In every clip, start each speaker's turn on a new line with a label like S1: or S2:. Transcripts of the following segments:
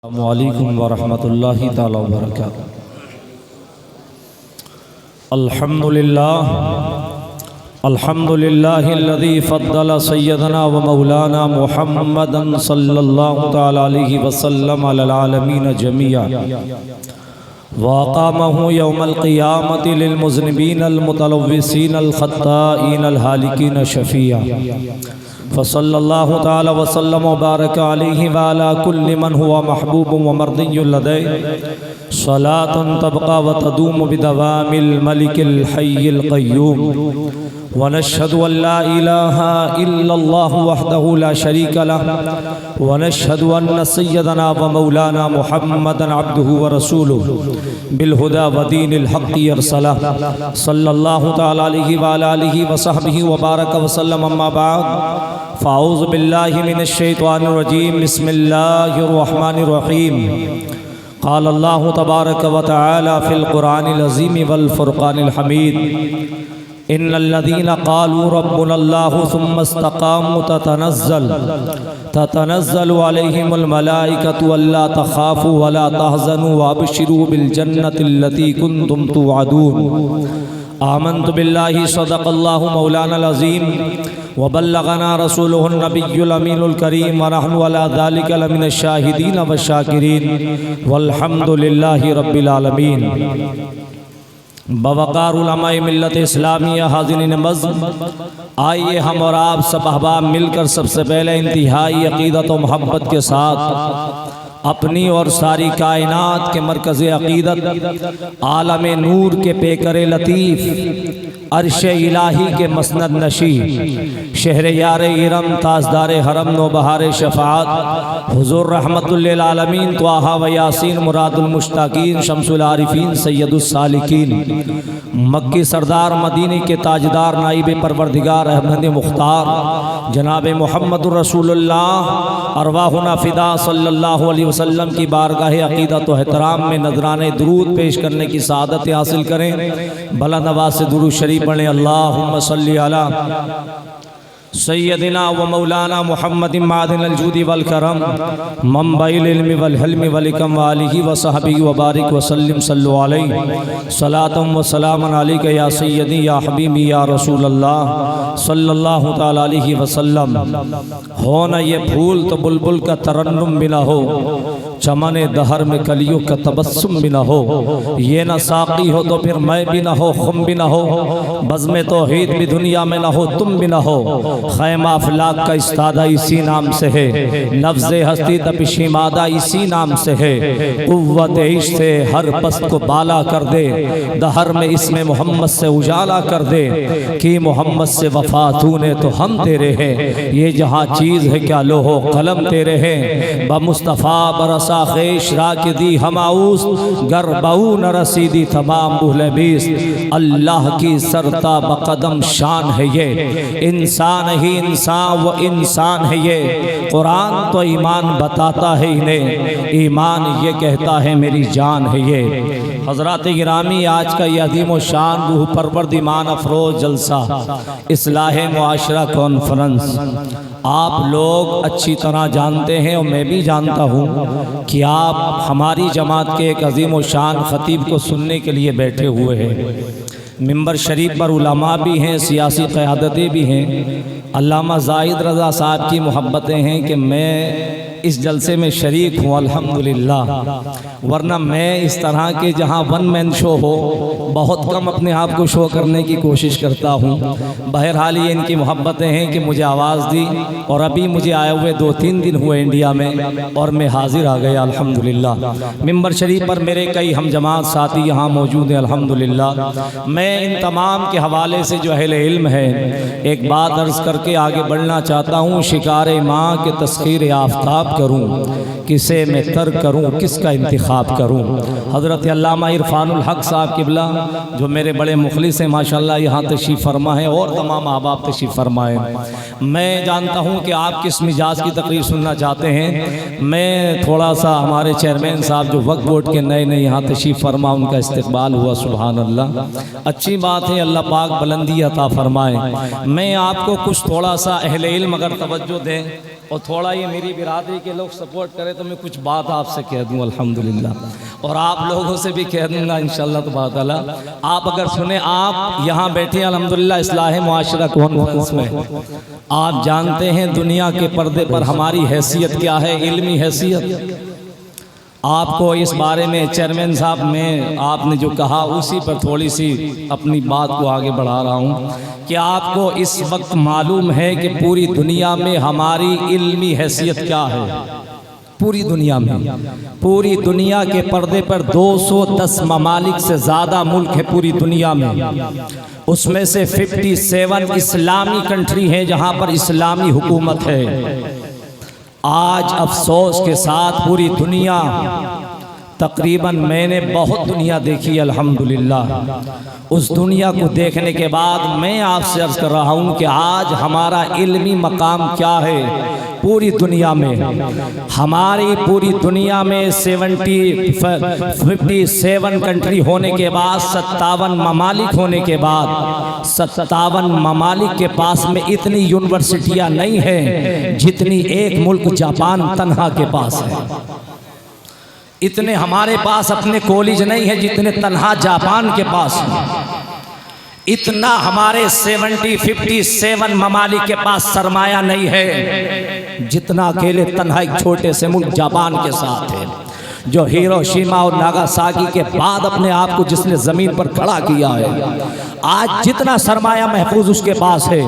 S1: अस्सलामुअलैकुम वरहमतुल्लाहि ताला वबरकातुहू। अल्हम्दुलिल्लाहिल्लज़ी फ़द्दल सय्यदना व मौलाना मुहम्मदन सल्लल्लाहु तआला अलैहि वसल्लम अलल आलमीन जमीआ व अक़ामहु यौमल क़ियामति लिल मुज़निबीन अल मुतलव्विसीन अल ख़त्ताईन अल हालिकीन शफ़ीआ फ़सल्लल्लाहु तआला वसल्लम व बारक अलैहि व अला कुल्लि मन हुवा महबूबुन व मर्दियुन लदैहि सलातुन तबक़ा व तदूमु बिदवामिल मलिकिल हय्यिल क़य्यूम व नशहदु अन ला इलाहा इल्लल्लाहु वहदहु ला शरीका लहु व नशहदु अन्न सय्यदना व मौलाना मुहम्मदन अब्दुहु व रसूलुहु बिल हुदा व दीनिल हक़्क़ि अरसलहु सल्लल्लाहु तआला अलैहि व अला आलिहि व सहबिहि व बारक व सल्लम। अम्मा बाद फ़अऊज़ु बिल्लाहि मिनश शैतानिर रजीम। बिस्मिल्लाहिर रहमानिर रहीम। क़ाल अल्लाहु तबारक व तआला फ़िल क़ुरानिल अज़ीम वल फ़ुरक़ानिल हमीद इन्नल्लज़ीना क़ालू रब्बुनल्लाहु सुम्मा इस्तक़ामू ततनज़्ज़लु अलैहिमुल मलाइकतु अल्ला तख़ाफ़ू व ला तहज़नू व अबशिरू बिल जन्नतिल्लती कुन्तुम तुअदून। आमन्तु बिल्लाहि सदक़ल्लाहु मौलानल अज़ीम व बल्लग़ना रसूलुहुन नबियुल अमीनुल करीम व नहनु अला ज़ालिका लमिनश शाहिदीन व शाकिरीन वल्हम्दुलिल्लाहि रब्बिल आलमीन। बवक़ार उलमाए मिल्लत इस्लामिया हाज़िरीन मज़्द, आइए हम और आप सब अहबाब मिलकर सबसे पहले इंतहाई अक़ीदत व मोहब्बत के साथ अपनी और सारी कायनात के मरकज़ अक़ीदत आलम नूर के पेकर लतीफ़ अर्श इलाही के मसनद नशी शहर यार इरम ताजदार हरम नौबहार शफ़ाअत हुज़ूर रहमतुल लिल आलमीन त्वाहा व यासीन मुरादुल मुश्ताकीन शम्सुल आरिफीन सैयदुस सालिकीन मक्की सरदार मदीने के ताजदार नाइब परवरदिगार अहमद मुख्तार जनाब मुहम्मदुर रसूलुल्लाह अरवाहुना फ़िदा सल्लल्लाहु अलैहि वसल्लम की बारगाह अक़ीदत व एहतराम में नजराने दुरूद पेश करने की सआदत हासिल करें। बुलंद आवाज़ से दुरूद शरीफ पढ़ें। अल्लाहुम्मा सल्ली अला सय्यदिना व मौलाना मुहम्मदिन मादिनिल जूदी वल करम मंबइल इल्मी वल हिल्मी वल हिकम व आलिहि व सहबिहि व बारिक व सल्लिम सल्लु अलैहि सलातम व सलामन अलैका या सय्यदी या हबीबी या रसूल अल्लाह सल्लल्लाहु तआला अलैहि वसल्लम। हो न ये फूल तो बुलबुल का तरन्नुम भी न हो, चमने दहर में कलियों का तबस्सुम भी न हो, ये न साक़ी हो तो फिर मैं भी न हो, खुम भी न हो, बज़्म तौहीद भी दुनिया में न हो, तुम भी न हो। खैमा अफलाक का इस्तादा इसी नाम से है, लफ्ज़ हस्ती तपिशी मादा इसी नाम से है। कुव्वत इश्क़ से हर पस्त को बाला कर दे, दहर में इसमें मोहम्मद से उजाला कर दे कि मोहम्मद से वफ़ा तूने तो हम तेरे हैं, ये जहाँ चीज़ है क्या लोहो कलम तेरे हैं। बमुस्तफ़ा बरसा ख़ेश राकिदी हमाऊस गर बहू न रसीदी तमाम बुहलबीस। अल्लाह की सरता बकदम शान है ये, इंसान ही इंसान व इंसान है ये। कुरान तो ईमान बताता है इन्हें, ईमान ये कहता है मेरी जान है ये। हज़रात गिरामी, आज का यह अज़ीम व शान रूह परवरद ईमान अफरोज़ जलसा इस्लाह मुआशरा कॉन्फ्रेंस आप लोग अच्छी तरह जानते हैं और मैं भी जानता हूँ कि आप हमारी जमात के एक अज़ीम व शान ख़तीब को सुनने के लिए बैठे हुए हैं। मिंबर शरीफ पर उलमा भी हैं, सियासी क़यादतें भी हैं। अल्लामा ज़ाहिद रज़ा साहब की मोहब्बतें हैं कि मैं इस जलसे में शरीक हूँ अल्हम्दुलिल्लाह, वरना मैं इस तरह के जहाँ वन मैन शो हो बहुत कम अपने आप को शो करने की कोशिश करता हूँ। बहरहाल ये इनकी मोहब्बतें हैं कि मुझे आवाज़ दी और अभी मुझे आए हुए 2-3 दिन हुए इंडिया में और मैं हाजिर आ गया अल्हम्दुलिल्लाह। मिंबर शरीफ पर मेरे कई हम जमात साथी यहाँ मौजूद हैं अल्हम्दुलिल्लाह। मैं इन तमाम के हवाले से जो अहले इल्म है एक बात अर्ज़ करके आगे बढ़ना चाहता हूँ। शिकार माँ के तस्खीर आफ्ताब करूं, किसे मैं तर करूं, किसका इंतिखाब करूं। हज़रत अल्लामा इरफानुल हक साहब किबला जो मेरे बड़े मुखलिस हैं माशाअल्लाह, यहाँ तशरीफ़ फरमा है और तमाम अहबाब तशरीफ़ फरमाए। मैं जानता हूँ कि आप किस मिजाज की तकरीर सुनना चाहते हैं। मैं थोड़ा सा हमारे चेयरमैन साहब जो वक्फ बोर्ड के नए नए यहाँ तशरीफ़ फरमा, उनका इस्तकबाल हुआ, सुभान अल्लाह, अच्छी बात है, अल्लाह पाक बुलंदी अता फरमाए। मैं आपको कुछ थोड़ा सा अहले इल्म अगर तवज्जो दें और थोड़ा ये मेरी बिरादरी के लोग सपोर्ट करें तो मैं कुछ बात आपसे कह दूं अल्हम्दुलिल्लाह, और आप लोगों से भी कह दूंगा इंशाअल्लाह तबारक ताला। आप अगर सुने, आप यहाँ बैठे अल्हम्दुलिल्लाह इस्लाह मुआशरा कॉन्फ्रेंस में, आप जानते हैं दुनिया के पर्दे पर हमारी हैसियत क्या है, इल्मी हैसियत। आपको इस बारे में चेयरमैन साहब में आपने जो कहा उसी पर थोड़ी सी अपनी बात को आगे बढ़ा रहा हूँ कि आपको इस वक्त मालूम है कि पूरी दुनिया में हमारी इल्मी हैसियत क्या है। पूरी दुनिया में, पूरी दुनिया के पर्दे पर 210 ममालिक से ज़्यादा मुल्क है पूरी दुनिया में, उसमें से 57 इस्लामी कंट्री हैं जहाँ पर इस्लामी हुकूमत है। आज अफसोस के साथ पूरी दुनिया, तकरीबन मैंने बहुत दुनिया देखी अल्हम्दुलिल्लाह, उस दुनिया को देखने के बाद मैं आपसे अर्ज़ कर रहा हूँ कि आज हमारा इल्मी मकाम क्या है पूरी दुनिया में। हमारी पूरी दुनिया में 57 कंट्री होने के बाद, 57 ममालिक होने के बाद, 57 ममालिक के पास में इतनी यूनिवर्सिटियाँ नहीं हैं जितनी एक मुल्क जापान तन्हा के पास है। इतने हमारे पास अपने कॉलेज नहीं है जितने तन्हा जापान के पास है। इतना हमारे 57 ममालिक के पास सरमाया नहीं है जितना अकेले तन्हा एक छोटे से मुल्क जापान के साथ है, जो हिरोशिमा और नागासाकी के बाद अपने आप को जिसने ज़मीन पर खड़ा किया है। आज जितना सरमाया महफूज उसके पास है,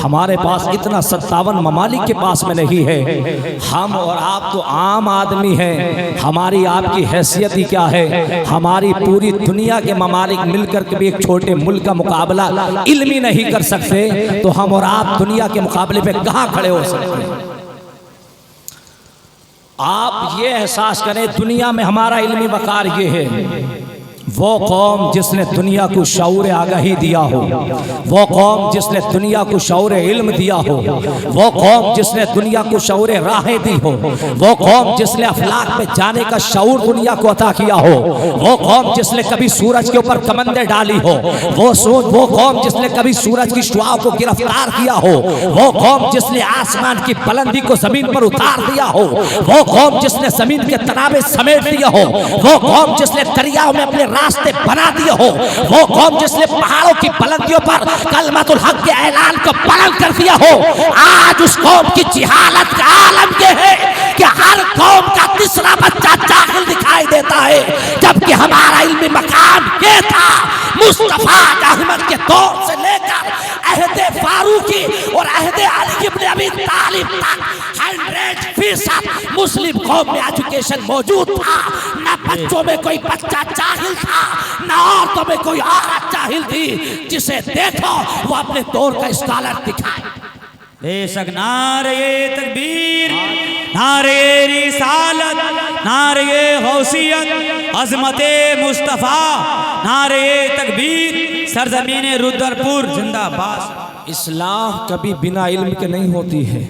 S1: हमारे पास इतना 57 ममालिक के पास में नहीं है। हम और आप तो आम आदमी हैं, हमारी आपकी हैसियत ही क्या है। हमारी पूरी दुनिया के ममालिक मिलकर के भी एक छोटे मुल्क का मुकाबला इल्मी नहीं कर सकते, तो हम और आप दुनिया के मुकाबले पे कहाँ खड़े हो सकते हैं। आप ये एहसास करें, दुनिया में हमारा इल्मी वकार ये है, वो कौम जिसने दुनिया को शऊर आगाही दिया हो, वो कौम जिसने दुनिया को शऊर इल्म दिया हो, वो कौम जिसने दुनिया को शऊर राहें दी हो, वो कौम जिसने अफलाक में जाने का शऊर दुनिया को अता किया हो, वो कौम जिसने कभी सूरज के ऊपर कमंदे डाली हो, वो कौम जिसने कभी सूरज की शुआओं को गिरफ्तार किया हो, वो कौम जिसने आसमान की बुलंदी को जमीन पर उतार दिया हो, वो कौम जिसने जमीन के तनाबे समेट दिया हो, वो कौम जिसने दरियाओं में अपने रास्ते बना दिए हो, वो कौम जिसने पहाड़ों की बुलंदियों पर कलमतुल हक के ऐलान को बुलंद कर दिया हो, आज उस कौम की जिहालत का आलम ये है कि हर कौम का तीसरा बच्चा जाहिल दिखाई देता है, जबकि हमारा इल्मी मकाम ये था मुस्तफा अहमद के दौर से लेकर अहदे फारूकी और अहदे अली इब्न अबी तालिब तक 100% मुस्लिम कौम में एजुकेशन मौजूद था। न बच्चों में कोई बच्चा जाहिल था, न औरतों में कोई औरत जाहिल थी, जिसे देखो वो अपने दौर का स्कॉलर दिखाए।
S2: बेशक नारे तकबीर, नारे रिसालत, नारे गौसियत, अज़मते मुस्तफ़ा, नारे तकबीर, सरज़मीन रुद्रपुर जिंदाबाद।
S1: इस्लाह कभी बिना इल्म के नहीं होती है।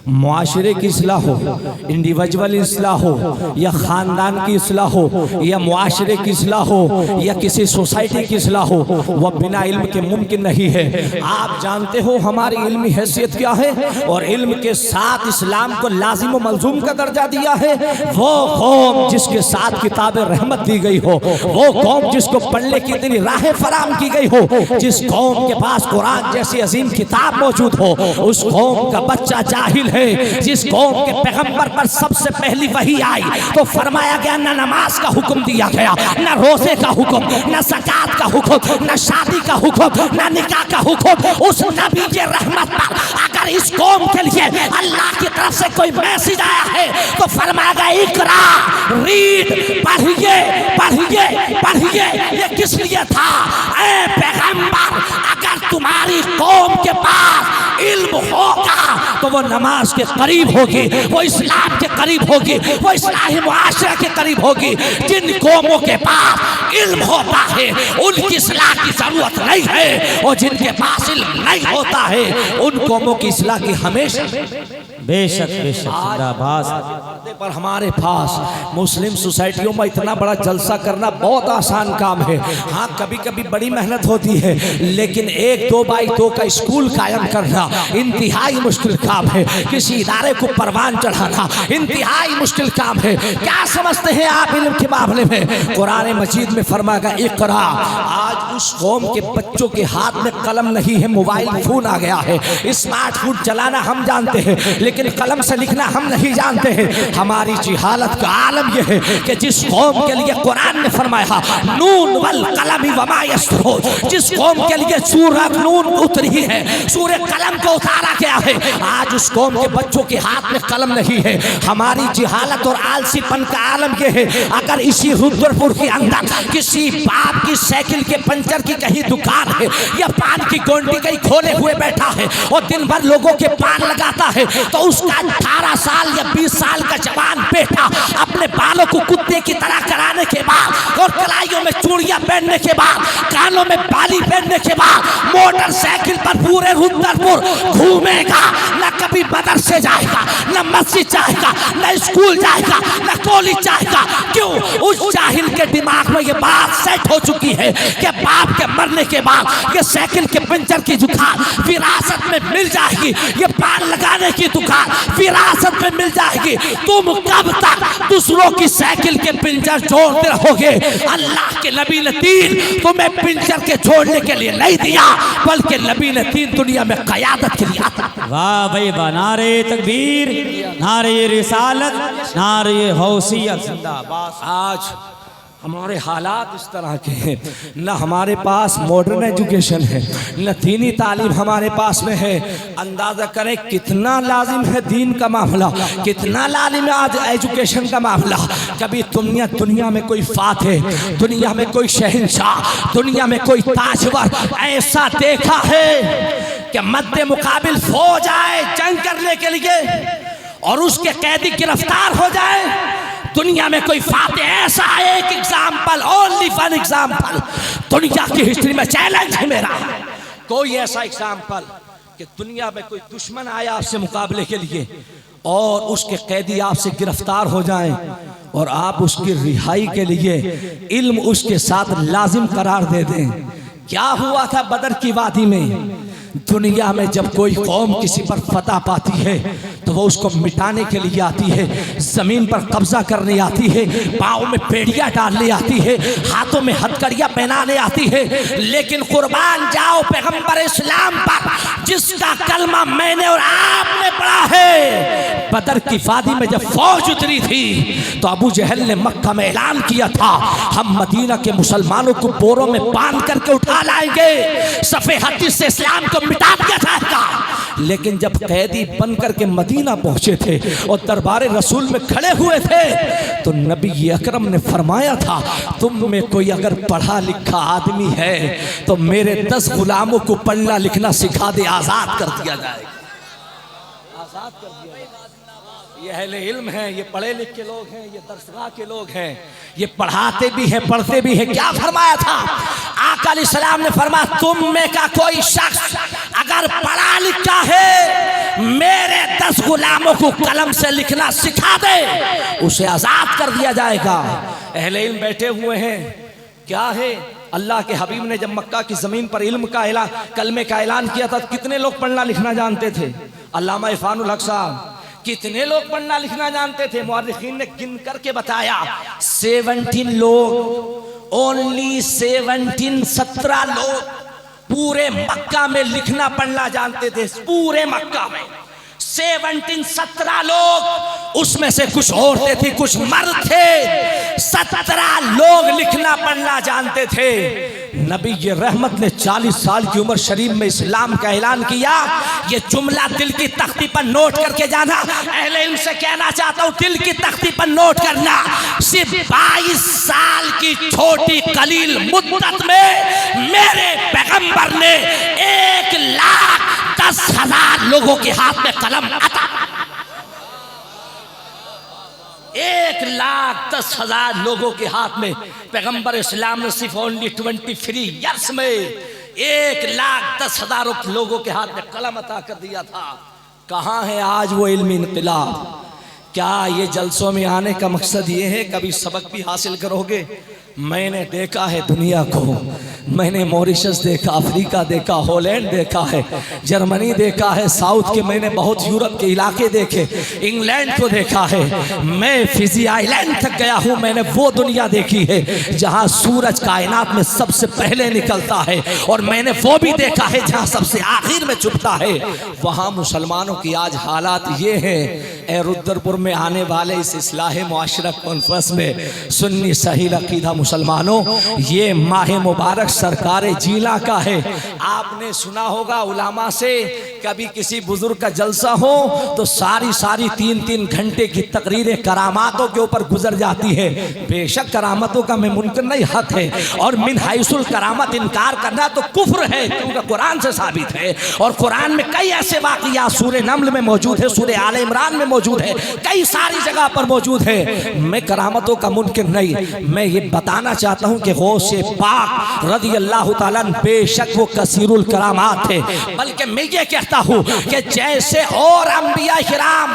S1: मुआशरे की इस्लाह हो, इंडिविजुअल इस्लाह हो, या ख़ानदान की इस्लाह हो, या मुआशरे की इस्लाह हो, या किसी सोसाइटी की इस्लाह हो, वह बिना इल्म के मुमकिन नहीं है। आप जानते हो हमारी इल्मी हैसियत क्या है, और इल्म के साथ इस्लाम को लाजिम व मलजूम का दर्जा दिया है। वो कौम जिसके साथ किताब रहमत दी गई हो, वो कौम जिसको पढ़ने की इतनी राहें फराम की गई हो, जिस कौम के पास कुरान जैसी अजीम किताब मौजूद हो, उस कौम का बच्चा जाहिल है। जिस कौम के पैगंबर पर सबसे पहली वही आई तो फरमाया गया, न नमाज का हुक्म दिया गया, न रोजे का हुक्म, न ज़कात का हुक्म, न शादी का हुक्म, न निकाह का हुक्म। उस नबी के रहमत पर अगर इस कौम के लिए अल्लाह की तरफ से कोई मैसेज आया है तो फरमाया गया, इकरा, रीड, पढ़िए पढ़िए पढ़िए। ये किस लिए था? ऐ पैगंबर, अगर तुम्हारी कौम के पास इल्म होगा तो वो नमाज के करीब होगी, वो इस्लाम के करीब होगी, वो इस्लाही मुआशरा के करीब होगी। जिन कौमों के पास इल्म होता है उनकी इस्लाह की जरूरत नहीं है, और जिनके पास इल्म नहीं होता है उन कौमों की इस्लाह की हमेशा
S2: बेशक बेशक जिंदाबाद।
S1: पर्दे पर हमारे पास मुस्लिम सोसाइटियों में इतना बड़ा जलसा करना बहुत आसान काम है। हाँ, कभी कभी बड़ी मेहनत होती है, लेकिन 1-2x2 का स्कूल कायम करना इंतहाई मुश्किल काम है। किसी इदारे को परवान चढ़ाना इंतहाई मुश्किल काम है। क्या समझते हैं आप इल्म के मामले में? कुरान मजीद में फरमाया इक़रा। आज उस कौम के बच्चों के हाथ में कलम नहीं है, मोबाइल फोन आ गया है। स्मार्टफोन चलाना हम जानते हैं, लेकिन कलम से लिखना हम नहीं जानते हैं। हमारी जिहालत का आलम यह है कि जिस कौम के लिए कुरान ने फरमाया नून वल कलम वमा यस्तरून, जिस कौम के लिए सूरह नून उतरी है, सूरह कलम को उतारा गया है, आज उस कौम के बच्चों के हाथ में कलम नहीं है। हमारी जिहालत और आलसीपन का आलम यह है, अगर इसी रुद्रपुर के अंदर किसी बाप की साइकिल के पंचर की कहीं दुकान है या पान की गोंडी कहीं खोले हुए बैठा है और दिन भर लोगों के पान लगाता है, तो उसका 18 साल या 20 साल का जवान बेटा अपने बालों को कुत्ते की तरह कराने के बाद और कलाइयों में चूड़ियां पहनने के बाद, कानों में बाली पहनने के बाद मोटरसाइकिल पर पूरे रुद्रपुर घूमेगा। न कभी मदरसे जाएगा, न मस्जिद जाएगा, न स्कूल जाएगा, न कॉलेज जाएगा। क्यों? उस जाहिल के दिमाग में ये बात सेट हो चुकी है कि बाप के मरने के बाद ये साइकिल के पंचर की दुकान विरासत में मिल जाएगी, ये पान लगाने की दुकान विरासत में मिल जाएगी। तुम कब तक दूसरों की साइकिल के पंचर जोड़ते रहोगे? अल्लाह के नबी ने दीन तुम्हें पंचर के जोड़ने के लिए नहीं दिया, बल्कि नबी ने दीन दुनिया में क़यादत के लिए आता।
S2: वाह भाई वाह, नारे तकबीर, नारे रिसालत, नारे गौसियत जिंदाबाद।
S1: आज हमारे हालात इस तरह के हैं, न हमारे पास मॉडर्न एजुकेशन है, न दीनी तालीम हमारे पास में है। अंदाज़ा करें कितना लाजिम है दीन का मामला, कितना लाजिम है आज एजुकेशन का मामला। कभी दुनिया में कोई फातिह, दुनिया में कोई शहंशाह, दुनिया में कोई ताजवर ऐसा देखा है कि मद्दे मुकाबिल फौज आए जंग करने के लिए और उसके कैदी गिरफ्तार हो जाए? दुनिया में कोई फातिह ऐसा एक एग्जाम्पल, ओनली वन एग्जाम्पल दुनिया की हिस्ट्री में चैलेंज है मेरा, कोई ऐसा एग्जाम्पल कि दुनिया में कोई दुश्मन आया आपसे मुकाबले के लिए और उसके कैदी आपसे गिरफ्तार हो जाएं और आप उसकी रिहाई के लिए इल्म उसके साथ लाजिम करार दे दें। क्या हुआ था बदर की वादी में? दुनिया में जब कोई कौम किसी पर फतह पाती है तो वो उसको मिटाने के लिए आती है, जमीन पर कब्जा करने आती है, पाँव में पेड़ियाँ डालने आती है, हाथों में हथकड़ियाँ पहनाने आती है। लेकिन कुर्बान जाओ पैगंबर इस्लाम पर जिसका कलमा मैंने और आपने पढ़ा है। बदर की वादी में जब फौज उतरी थी तो अबू जहल ने मक्का में ऐलान किया था हम मदीना के मुसलमानों को बोरों में बांध करके उठा लाएंगे, सफ़े हदीस से इस्लाम को मिटा दिया जाएगा। लेकिन जब कैदी बन करके मदीना पहुंचे थे और दरबारे रसूल में खड़े हुए थे तो नबी अकरम ने फरमाया था तुम में कोई अगर पढ़ा लिखा आदमी है तो मेरे 10 गुलामों को पढ़ना लिखना सिखा दे, आजाद कर दिया जाएगा, आजाद कर दिया जाएगा। ये अहले इल्म हैं, ये पढ़े लिखे के लोग हैं, ये दरसगाह के लोग हैं, ये पढ़ाते भी हैं पढ़ते भी हैं। क्या फरमाया था आका अलैहिस्सलाम ने? फरमाया तुम में का कोई शख्स अगर पढ़ा लिखा है मेरे 10 गुलामों को कलम से लिखना सिखा दे, उसे आजाद कर दिया जाएगा। अहले इल्म बैठे हुए हैं, क्या है? अल्लाह के हबीब ने जब मक्का की जमीन पर इल्म का ऐलान, कलमे का ऐलान किया था, कितने लोग पढ़ना लिखना जानते थे? अल्लामा इरफानुल हक साहब, कितने लोग पढ़ना लिखना जानते थे? मुअर्रिखीन ने गिन करके बताया 17 लोग, ओनली 17 लोग पूरे मक्का में लिखना पढ़ना जानते थे। पूरे मक्का में 17 लोग, उसमें से कुछ औरतें थी कुछ मर्द थे, 17 लोग लिखना पढ़ना जानते थे। नबी ये रहमत ने 40 साल की उम्र शरीफ में इस्लाम का ऐलान किया। ये जुमला दिल की तख्ती पर नोट करके जाना, अहले इल्म से कहना चाहता हूँ दिल की तख्ती पर नोट करना। सिर्फ 22 साल की छोटी कलील मुद्दत में मेरे पैगंबर ने 1,10,000 लोगों के हाथ में कलम अता, 1,10,000 लोगों के हाथ में पैगंबर इस्लाम ने सिर्फ ओनली 23 ईयर्स में 1,10,000 लोगों के हाथ में कलम अता कर दिया था। कहाँ है आज वो इल्मी इनकलाब? क्या ये जलसों में आने का मकसद ये है कभी सबक भी हासिल करोगे? मैंने देखा है दुनिया को, मैंने मॉरिशस देखा, अफ्रीका देखा, हॉलैंड देखा है, जर्मनी देखा है, साउथ के मैंने बहुत यूरोप के इलाके देखे, इंग्लैंड को देखा है, मैं फिजी आइलैंड तक गया हूँ। मैंने वो दुनिया देखी है जहाँ सूरज कायनात में सबसे पहले निकलता है, और मैंने वो भी देखा है जहाँ सबसे आखिर में छुपता है। वहाँ मुसलमानों की आज हालात ये हैं। रुद्रपुर में आने वाले इस इस्लाह मुआशरा कॉन्फ्रेंस में सुन्नी सही अकीदा मुसलमानों, ये माह मुबारक सरकार जिला का है। आपने सुना होगा उलामा से, कभी किसी बुजुर्ग का जलसा हो तो सारी 3-3 घंटे की तकरीरें करामातों के ऊपर गुजर जाती है। बेशक करामतों का मैं मुनकर नहीं, हक है, और मिन हाइसुल करामत इनकार करना तो कुफ्र है, क्योंकि कुरान से साबित है। और कुरान में कई ऐसे वाक़ियात सूरह नम्ल में मौजूद है, सूरह आले इमरान में मौजूद है, कई सारी जगह पर मौजूद है। मैं करामतों का मुनकर नहीं, मैं ये बताना चाहता हूँ कि गौसे पाक रज़ी अल्लाह ताला बेशक वो कसीरुल करामात थे, बल्कि मैं ये कहता हूँ कि जैसे और अंबिया किराम